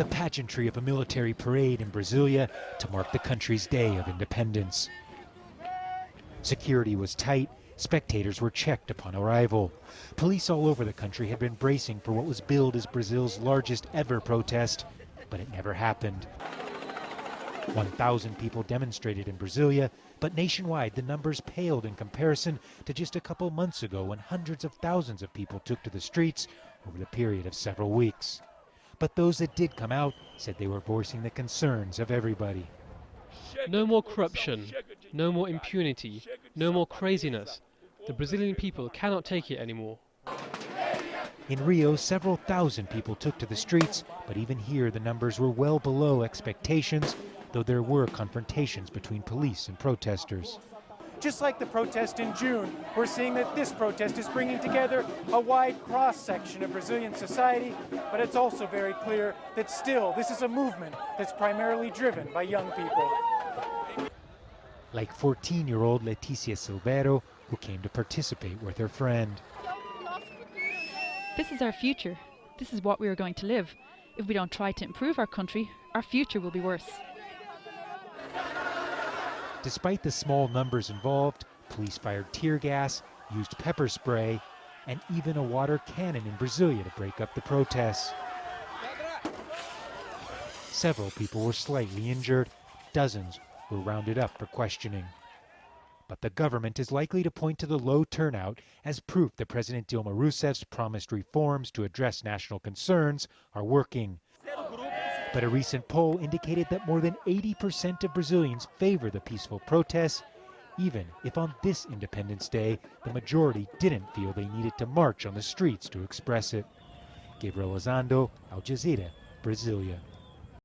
the pageantry of a military parade in Brasilia to mark the country's day of independence. Security was tight. Spectators were checked upon arrival. Police all over the country had been bracing for what was billed as Brazil's largest ever protest, but it never happened. 1,000 people demonstrated in Brasilia, but nationwide the numbers paled in comparison to just a couple months ago when hundreds of thousands of people took to the streets over the period of several weeks. But those that did come out said they were voicing the concerns of everybody. No more corruption, no more impunity, no more craziness. The Brazilian people cannot take it anymore. In Rio, several thousand people took to the streets, but even here the numbers were well below expectations, though there were confrontations between police and protesters. Just like the protest in June, we're seeing that this protest is bringing together a wide cross-section of Brazilian society, but it's also very clear that still this is a movement that's primarily driven by young people. Like 14-year-old Leticia Silveiro, who came to participate with her friend. This is our future. This is what we are going to live. If we don't try to improve our country, our future will be worse. Despite the small numbers involved, police fired tear gas, used pepper spray, and even a water cannon in Brasilia to break up the protests. Several people were slightly injured. Dozens were rounded up for questioning. But the government is likely to point to the low turnout as proof that President Dilma Rousseff's promised reforms to address national concerns are working. But a recent poll indicated that more than 80% of Brazilians favor the peaceful protests, even if on this Independence Day the majority didn't feel they needed to march on the streets to express it. Gabriel Elizondo, Jazeera, Brasilia.